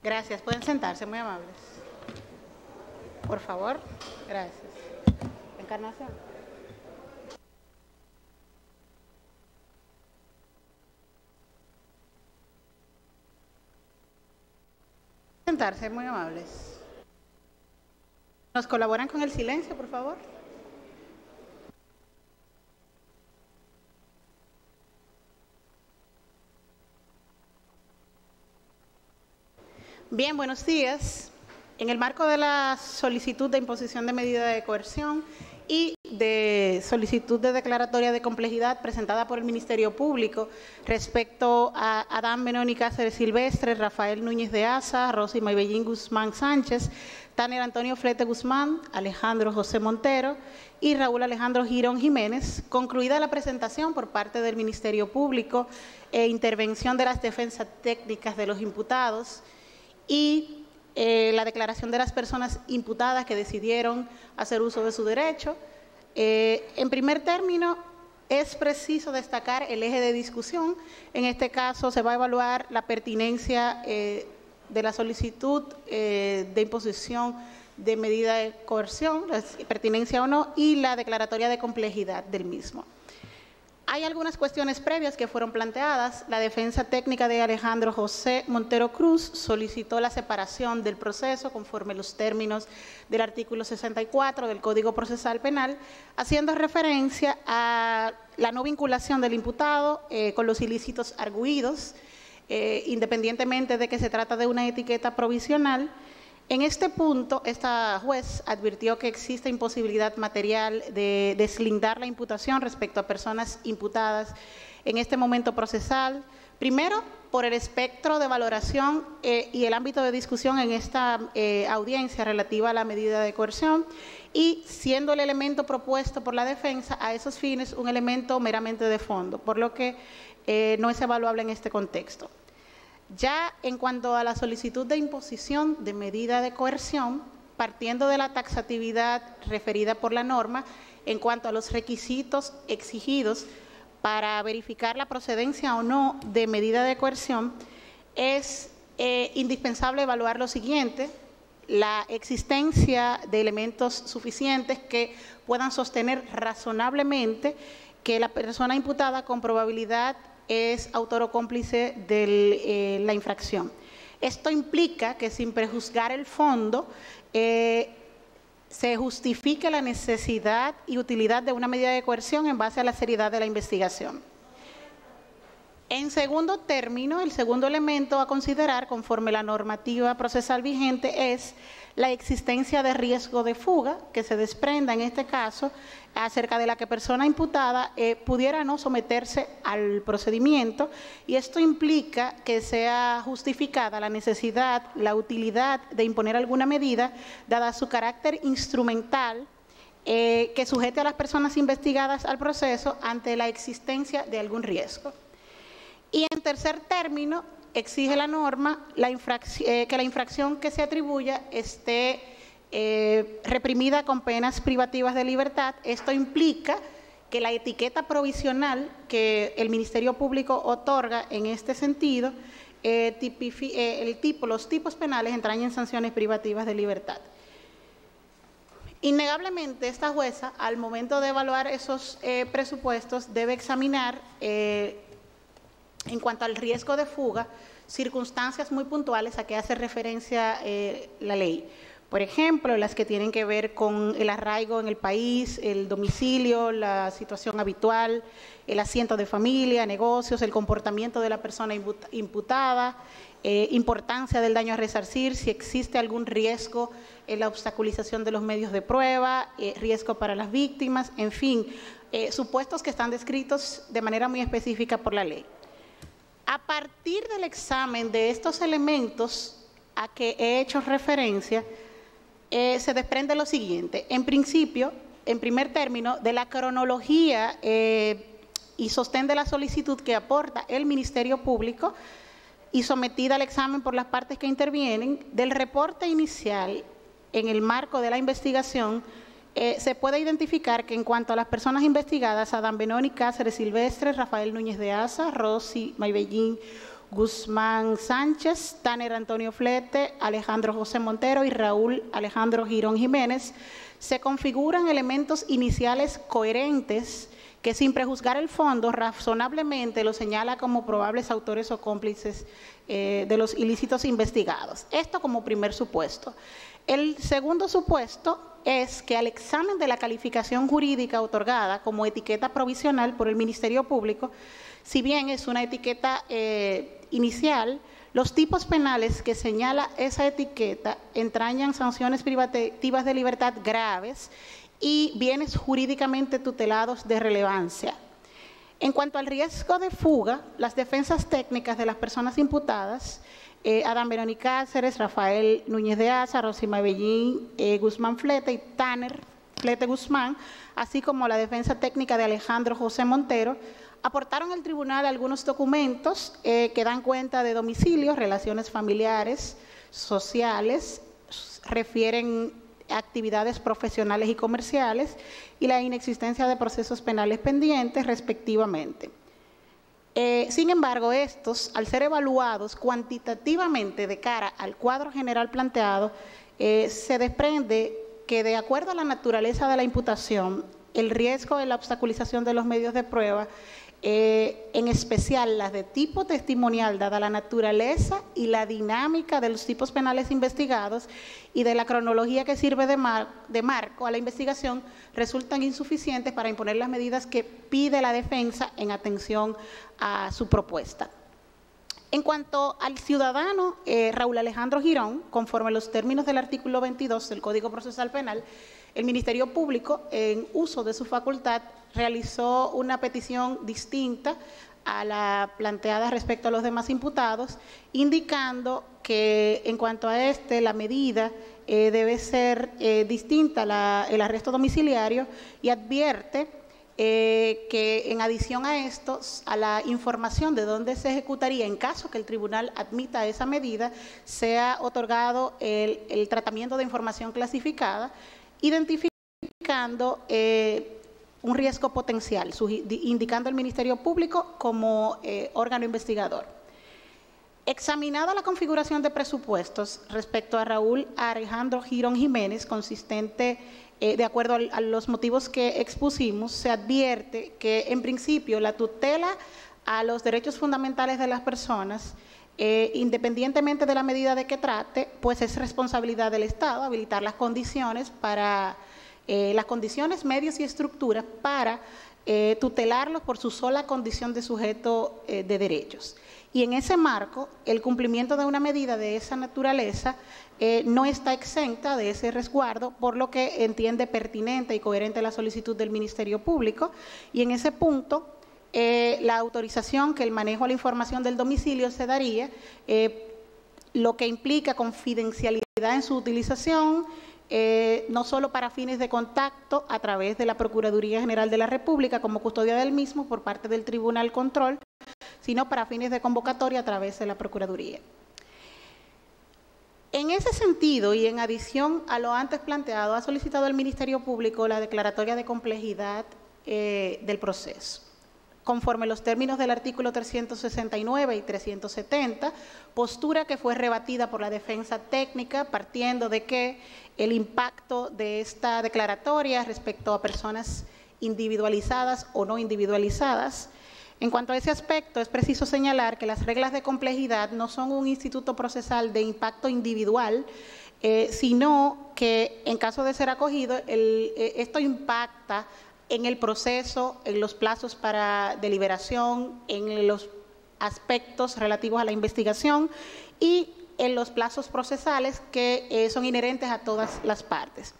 Gracias. Pueden sentarse, muy amables. Por favor. Gracias. Encarnación. Sentarse, muy amables. ¿Nos colaboran con el silencio, por favor? Bien, buenos días. En el marco de la solicitud de imposición de medida de coerción y de solicitud de declaratoria de complejidad presentada por el Ministerio Público respecto a Adán Benoni Cáceres Silvestre, Rafael Núñez de Asa, Rosy Maybellín Guzmán Sánchez, Tanner Antonio Flete Guzmán, Alejandro José Montero y Raúl Alejandro Girón Jiménez, concluida la presentación por parte del Ministerio Público e intervención de las defensas técnicas de los imputados y la declaración de las personas imputadas que decidieron hacer uso de su derecho. En primer término, es preciso destacar el eje de discusión. En este caso se va a evaluar la pertinencia de la solicitud de imposición de medida de coerción, la pertinencia o no, y la declaratoria de complejidad del mismo. Hay algunas cuestiones previas que fueron planteadas. La defensa técnica de Alejandro José Montero Cruz solicitó la separación del proceso conforme los términos del artículo 64 del Código Procesal Penal, haciendo referencia a la no vinculación del imputado con los ilícitos arguidos, independientemente de que se trata de una etiqueta provisional. En este punto, esta juez advirtió que existe imposibilidad material de deslindar la imputación respecto a personas imputadas en este momento procesal, primero por el espectro de valoración y el ámbito de discusión en esta audiencia relativa a la medida de coerción, y siendo el elemento propuesto por la defensa a esos fines un elemento meramente de fondo, por lo que no es evaluable en este contexto. Ya en cuanto a la solicitud de imposición de medida de coerción, partiendo de la taxatividad referida por la norma en cuanto a los requisitos exigidos para verificar la procedencia o no de medida de coerción, es indispensable evaluar lo siguiente: la existencia de elementos suficientes que puedan sostener razonablemente que la persona imputada con probabilidad es autor o cómplice de la infracción. Esto implica que, sin prejuzgar el fondo, se justifique la necesidad y utilidad de una medida de coerción en base a la seriedad de la investigación. En segundo término, el segundo elemento a considerar conforme la normativa procesal vigente es la existencia de riesgo de fuga que se desprenda en este caso acerca de la que persona imputada pudiera no someterse al procedimiento, y esto implica que sea justificada la necesidad, la utilidad de imponer alguna medida dada su carácter instrumental que sujete a las personas investigadas al proceso ante la existencia de algún riesgo. Y en tercer término, exige la norma que la infracción que se atribuya esté reprimida con penas privativas de libertad. Esto implica que la etiqueta provisional que el Ministerio Público otorga en este sentido, los tipos penales entrañen sanciones privativas de libertad. Innegablemente, esta jueza, al momento de evaluar esos presupuestos, debe examinar en cuanto al riesgo de fuga, circunstancias muy puntuales a que hace referencia la ley. Por ejemplo, las que tienen que ver con el arraigo en el país, el domicilio, la situación habitual, el asiento de familia, negocios, el comportamiento de la persona imputada, importancia del daño a resarcir, si existe algún riesgo en la obstaculización de los medios de prueba, riesgo para las víctimas, en fin, supuestos que están descritos de manera muy específica por la ley. A partir del examen de estos elementos a que he hecho referencia, se desprende lo siguiente. En principio, en primer término, de la cronología y sostén de la solicitud que aporta el Ministerio Público y sometida al examen por las partes que intervienen, del reporte inicial en el marco de la investigación, se puede identificar que en cuanto a las personas investigadas, Adán Benoni Cáceres Silvestre, Rafael Núñez de Asa, Rosy Maybellín Guzmán Sánchez, Tanner Antonio Flete, Alejandro José Montero y Raúl Alejandro Girón Jiménez, se configuran elementos iniciales coherentes que, sin prejuzgar el fondo, razonablemente lo señala como probables autores o cómplices de los ilícitos investigados. Esto como primer supuesto. El segundo supuesto es que al examen de la calificación jurídica otorgada como etiqueta provisional por el Ministerio Público, si bien es una etiqueta inicial, los tipos penales que señala esa etiqueta entrañan sanciones privativas de libertad graves y bienes jurídicamente tutelados de relevancia. En cuanto al riesgo de fuga, las defensas técnicas de las personas imputadas, Adán Benoni Cáceres, Rafael Núñez de Asa, Rosima Bellín, Guzmán Flete y Tanner Flete Guzmán, así como la defensa técnica de Alejandro José Montero, aportaron al tribunal algunos documentos que dan cuenta de domicilios, relaciones familiares, sociales, refieren actividades profesionales y comerciales y la inexistencia de procesos penales pendientes, respectivamente. Sin embargo, estos, al ser evaluados cuantitativamente de cara al cuadro general planteado, se desprende que, de acuerdo a la naturaleza de la imputación, el riesgo de la obstaculización de los medios de prueba, en especial las de tipo testimonial, dada la naturaleza y la dinámica de los tipos penales investigados y de la cronología que sirve de marco a la investigación, resultan insuficientes para imponer las medidas que pide la defensa en atención a su propuesta. En cuanto al ciudadano Raúl Alejandro Girón, conforme a los términos del artículo 22 del Código Procesal Penal, el Ministerio Público, en uso de su facultad, realizó una petición distinta a la planteada respecto a los demás imputados, indicando que en cuanto a la medida debe ser distinta el arresto domiciliario, y advierte que, en adición a esto, a la información de dónde se ejecutaría en caso que el tribunal admita esa medida, sea otorgado el tratamiento de información clasificada, identificando un riesgo potencial, indicando al Ministerio Público como órgano investigador. Examinada la configuración de presupuestos respecto a Raúl Alejandro Girón Jiménez, consistente de acuerdo a los motivos que expusimos, se advierte que, en principio, la tutela a los derechos fundamentales de las personas, independientemente de la medida de que trate, pues es responsabilidad del Estado habilitar las condiciones medios y estructuras para tutelarlos por su sola condición de sujeto de derechos. Y en ese marco, el cumplimiento de una medida de esa naturaleza no está exenta de ese resguardo, por lo que entiende pertinente y coherente la solicitud del Ministerio Público. Y en ese punto, la autorización que el manejo a la información del domicilio se daría, lo que implica confidencialidad en su utilización, no solo para fines de contacto a través de la Procuraduría General de la República como custodia del mismo por parte del Tribunal Control, sino para fines de convocatoria a través de la Procuraduría. En ese sentido, y en adición a lo antes planteado, ha solicitado el Ministerio Público la declaratoria de complejidad del proceso, conforme a los términos del artículo 369 y 370, postura que fue rebatida por la defensa técnica, partiendo de que el impacto de esta declaratoria respecto a personas individualizadas o no individualizadas. En cuanto a ese aspecto, es preciso señalar que las reglas de complejidad no son un instituto procesal de impacto individual, sino que, en caso de ser acogido, esto impacta en el proceso, en los plazos para deliberación, en los aspectos relativos a la investigación y en los plazos procesales que son inherentes a todas las partes.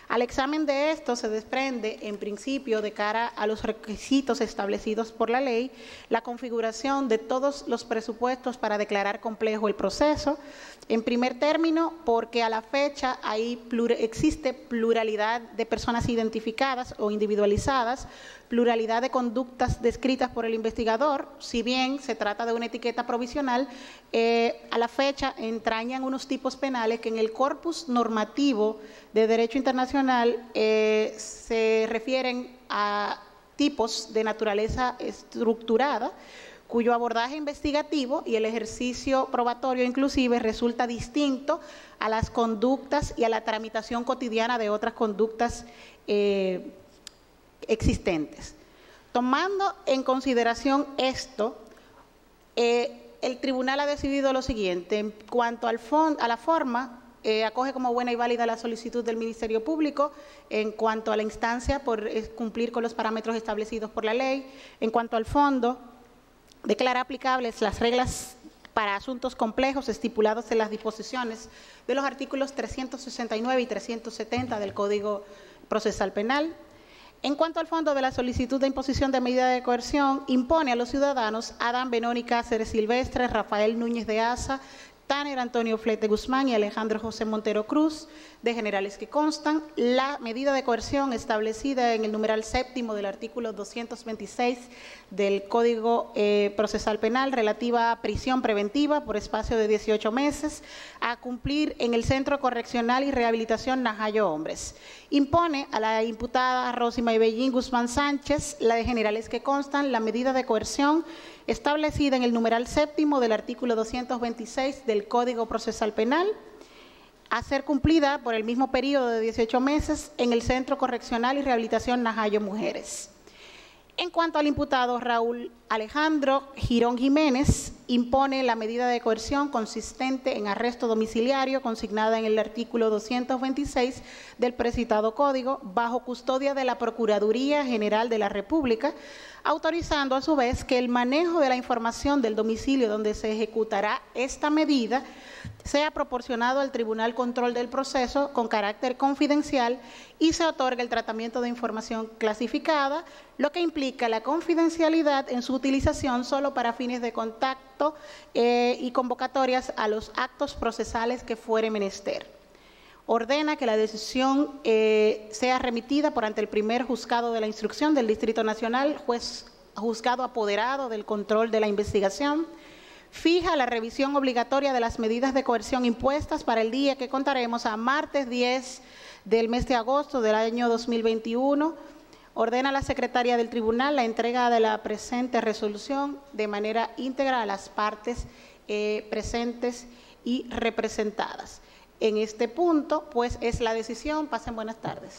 Al examen de esto se desprende, en principio, de cara a los requisitos establecidos por la ley, la configuración de todos los presupuestos para declarar complejo el proceso. En primer término, porque a la fecha existe pluralidad de personas identificadas o individualizadas, pluralidad de conductas descritas por el investigador. Si bien se trata de una etiqueta provisional, a la fecha entrañan unos tipos penales que, en el corpus normativo de derecho internacional, se refieren a tipos de naturaleza estructurada, cuyo abordaje investigativo y el ejercicio probatorio inclusive resulta distinto a las conductas y a la tramitación cotidiana de otras conductas existentes. Tomando en consideración esto, el tribunal ha decidido lo siguiente: en cuanto a la forma, acoge como buena y válida la solicitud del Ministerio Público. En cuanto a la instancia, por cumplir con los parámetros establecidos por la ley. En cuanto al fondo, declara aplicables las reglas para asuntos complejos estipulados en las disposiciones de los artículos 369 y 370 del Código Procesal Penal. En cuanto al fondo de la solicitud de imposición de medida de coerción, impone a los ciudadanos Adán Benoni Cáceres Silvestre, Rafael Núñez de Asa, Tanner Antonio Flete Guzmán y Alejandro José Montero Cruz, de generales que constan, la medida de coerción establecida en el numeral séptimo del artículo 226 del Código Procesal Penal relativa a prisión preventiva por espacio de 18 meses a cumplir en el Centro Correccional y Rehabilitación Najayo Hombres. Impone a la imputada Rosy Maybellín Guzmán Sánchez, la de generales que constan, la medida de coerción establecida en el numeral séptimo del artículo 226 del Código Procesal Penal, a ser cumplida por el mismo periodo de 18 meses en el Centro Correccional y Rehabilitación Najayo Mujeres. En cuanto al imputado Raúl Alejandro Girón Jiménez, impone la medida de coerción consistente en arresto domiciliario consignada en el artículo 226 del precitado Código, bajo custodia de la Procuraduría General de la República, autorizando a su vez que el manejo de la información del domicilio donde se ejecutará esta medida sea proporcionado al Tribunal Control del Proceso con carácter confidencial y se otorga el tratamiento de información clasificada, lo que implica la confidencialidad en su utilización solo para fines de contacto y convocatorias a los actos procesales que fuere menester. Ordena que la decisión sea remitida por ante el primer juzgado de la instrucción del Distrito Nacional, juzgado apoderado del control de la investigación. Fija la revisión obligatoria de las medidas de coerción impuestas para el día que contaremos a martes 10 del mes de agosto del año 2021. Ordena a la secretaria del tribunal la entrega de la presente resolución de manera íntegra a las partes presentes y representadas. En este punto, pues, es la decisión. Pasen buenas tardes.